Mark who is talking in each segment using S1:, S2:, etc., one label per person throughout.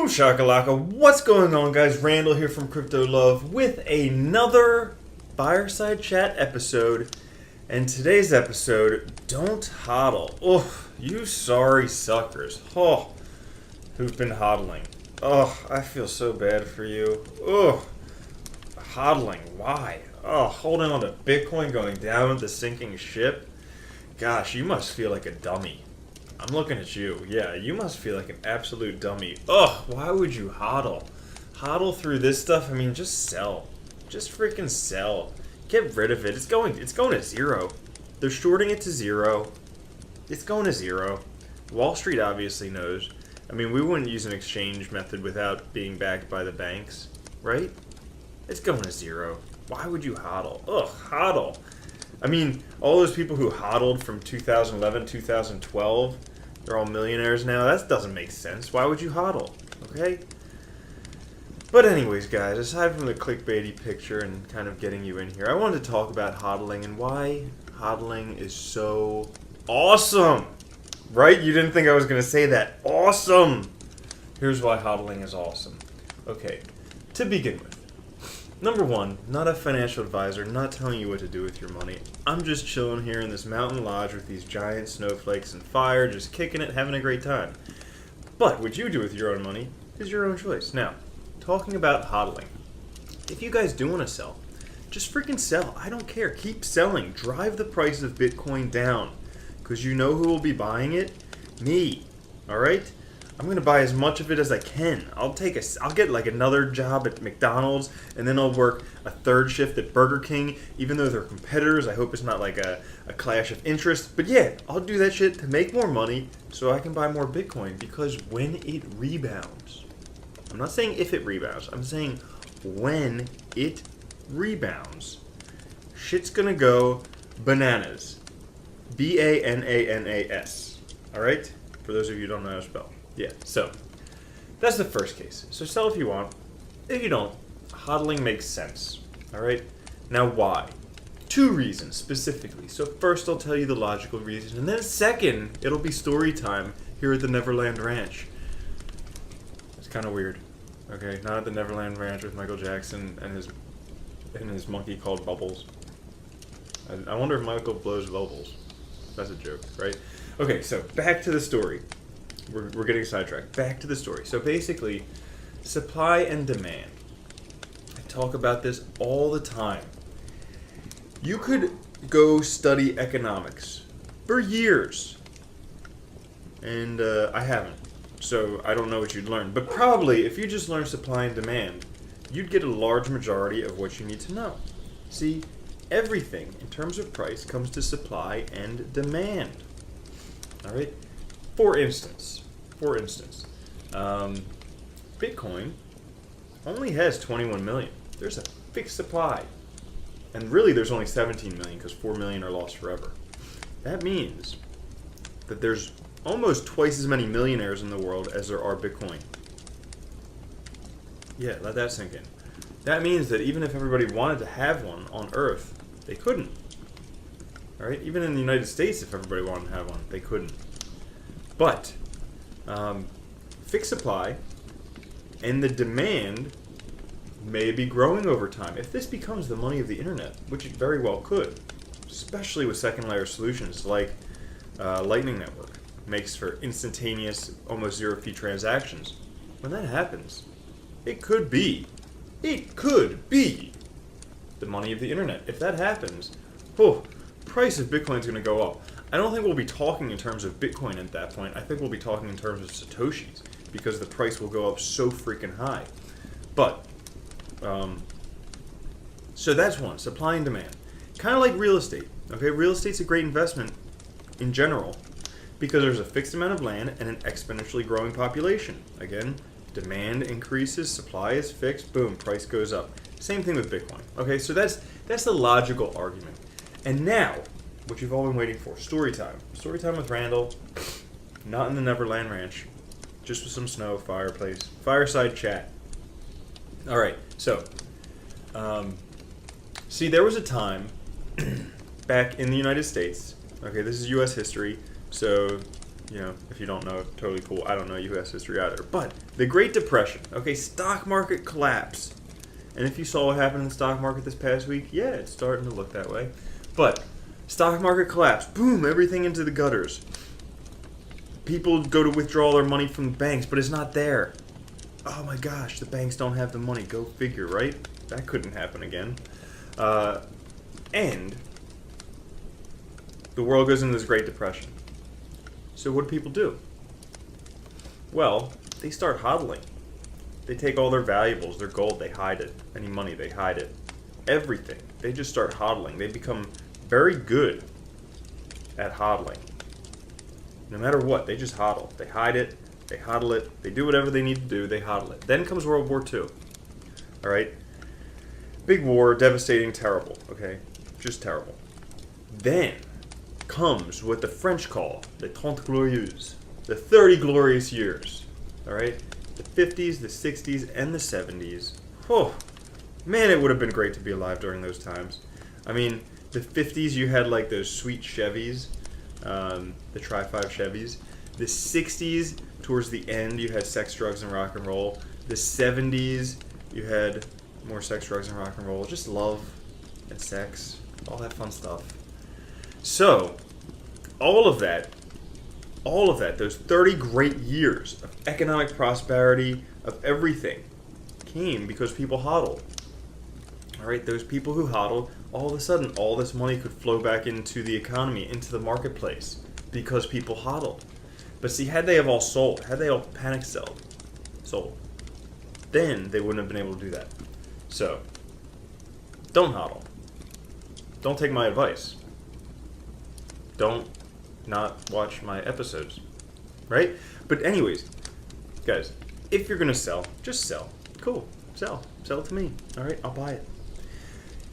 S1: Boom shakalaka, what's going on guys? Randall here from Crypto Love with another Fireside Chat episode. And today's episode, don't hodl. Oh, you sorry suckers. Oh, who've been hodling. Oh, I feel so bad for you. Oh, hodling, why? Oh, holding on to Bitcoin going down with the sinking ship. Gosh, you must feel like a dummy. I'm looking at you. Yeah, you must feel like an absolute dummy. Ugh, why would you hodl? Hodl through this stuff? I mean, just sell. Just freaking sell. Get rid of it. It's going to zero. They're shorting it to zero. It's going to zero. Wall Street obviously knows. I mean, we wouldn't use an exchange method without being backed by the banks, right? It's going to zero. Why would you hodl? Ugh, hodl. I mean, all those people who hodled from 2011, 2012, they're all millionaires now. That doesn't make sense. Why would you hodl? Okay? But anyways, guys, aside from the clickbaity picture and kind of getting you in here, I wanted to talk about hodling and why hodling is so awesome. Right? You didn't think I was going to say that. Awesome! Here's why hodling is awesome. Okay, to begin with. Number one, not a financial advisor, not telling you what to do with your money. I'm just chilling here in this mountain lodge with these giant snowflakes and fire, just kicking it, having a great time. But what you do with your own money is your own choice. Now, talking about hodling. If you guys do want to sell, just freaking sell. I don't care. Keep selling. Drive the price of Bitcoin down. Because you know who will be buying it? Me. Alright? I'm gonna buy as much of it as I can. I'll get like another job at McDonald's, and then I'll work a third shift at Burger King, even though they're competitors. I hope it's not like a clash of interest. But yeah, I'll do that shit to make more money so I can buy more Bitcoin, because when it rebounds, I'm not saying if it rebounds, I'm saying when it rebounds, shit's gonna go bananas. B-A-N-A-N-A-S. Alright? For those of you who don't know how to spell. Yeah, so that's the first case. So sell if you want. If you don't, hodling makes sense. Alright? Now why? Two reasons specifically. So first I'll tell you the logical reason, and then second, it'll be story time here at the Neverland Ranch. It's kind of weird. Okay, not at the Neverland Ranch with Michael Jackson and his monkey called Bubbles. I wonder if Michael blows bubbles. That's a joke, right? Okay, so back to the story. We're getting sidetracked. Back to the story. So basically, supply and demand. I talk about this all the time. You could go study economics for years. And I haven't. So I don't know what you'd learn. But probably, if you just learn supply and demand, you'd get a large majority of what you need to know. See, everything in terms of price comes to supply and demand. Alright? For instance, Bitcoin only has 21 million. There's a fixed supply. And really there's only 17 million because 4 million are lost forever. That means that there's almost twice as many millionaires in the world as there are Bitcoin. Yeah, let that sink in. That means that even if everybody wanted to have one on Earth, they couldn't. Alright? Even in the United States, if everybody wanted to have one, they couldn't. But, fixed supply and the demand may be growing over time. If this becomes the money of the internet, which it very well could, especially with second layer solutions like Lightning Network, makes for instantaneous, almost zero fee transactions. When that happens, it could be the money of the internet. If that happens, price of Bitcoin is going to go up. I don't think we'll be talking in terms of Bitcoin at that point. I think we'll be talking in terms of Satoshis, because the price will go up so freaking high. But, so that's one, supply and demand. Kind of like real estate. Okay, real estate's a great investment in general, because there's a fixed amount of land and an exponentially growing population. Again, demand increases, supply is fixed, boom, price goes up. Same thing with Bitcoin. Okay, so that's the logical argument. And now, what you've all been waiting for, story time. Story time with Randall, not in the Neverland Ranch, just with some snow, fireplace, fireside chat. Alright, so, see, there was a time back in the United States, okay, this is U.S. history, so You know, if you don't know, totally cool. I don't know U.S. history either. But the Great Depression, okay, stock market collapse. And if you saw what happened in the stock market this past week, yeah, it's starting to look that way. But stock market collapse, boom, everything into the gutters. People go to withdraw their money from the banks, but it's not there. Oh my gosh, the banks don't have the money. Go figure, right? That couldn't happen again. And the world goes into this Great Depression. So what do people do? Well, they start hodling. They take all their valuables, their gold, they hide it. Any money, they hide it. Everything. They just start hodling. They become very good at hodling. No matter what, they just hodl. They hide it, they hodl it, they do whatever they need to do, they hodl it. Then comes World War II. Alright? Big war, devastating, terrible. Okay? Just terrible. Then comes what the French call the Trente Glorieuses, the 30 glorious years. Alright? The 50s, the 60s, and the 70s. Oh, man, it would have been great to be alive during those times. I mean, the 50s, you had like those sweet Chevys, the Tri-5 Chevys. The 60s, towards the end, you had sex, drugs, and rock and roll. The 70s, you had more sex, drugs, and rock and roll. Just love and sex, all that fun stuff. So, all of that, those 30 great years of economic prosperity, of everything, came because people hodled. Alright, those people who hodled, all of a sudden, all this money could flow back into the economy, into the marketplace, because people hodled. But see, had they have all sold, had they all panic sold, then they wouldn't have been able to do that. So, don't hodl. Don't take my advice. Don't not watch my episodes, right? But anyways, guys, if you're gonna sell, just sell. Cool, sell it to me. All right, I'll buy it.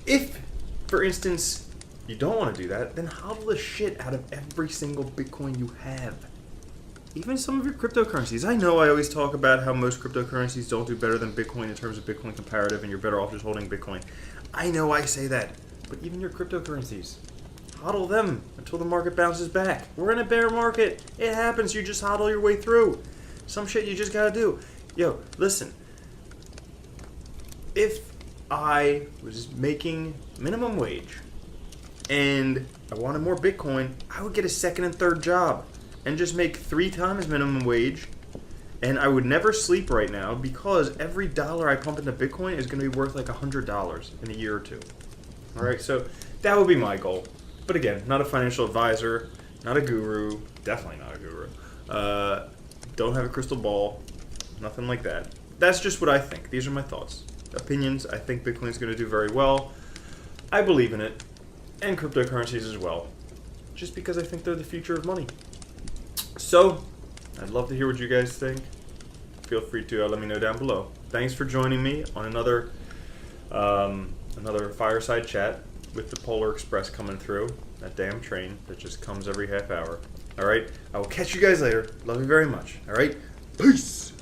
S1: If, for instance, you don't want to do that, then hodl the shit out of every single Bitcoin you have. Even some of your cryptocurrencies. I know I always talk about how most cryptocurrencies don't do better than Bitcoin in terms of Bitcoin comparative, and you're better off just holding Bitcoin. I know I say that, but even your cryptocurrencies, hodl them until the market bounces back. We're in a bear market. It happens. You just hodl your way through. Some shit you just gotta do. Yo, listen. If I was making minimum wage and I wanted more Bitcoin, I would get a second and third job and just make 3 times minimum wage, and I would never sleep right now because every dollar I pump into Bitcoin is going to be worth like $100 in a year or two. All right, so that would be my goal. But again, not a financial advisor, not a guru, definitely not a guru. Don't have a crystal ball, nothing like that. That's just what I think. These are my thoughts. Opinions. I think Bitcoin is going to do very well. I believe in it, and cryptocurrencies as well, just because I think they're the future of money. So, I'd love to hear what you guys think. Feel free to let me know down below. Thanks for joining me on another fireside chat with the Polar Express coming through. That damn train that just comes every half hour. All right, I will catch you guys later. Love you very much. All right, peace.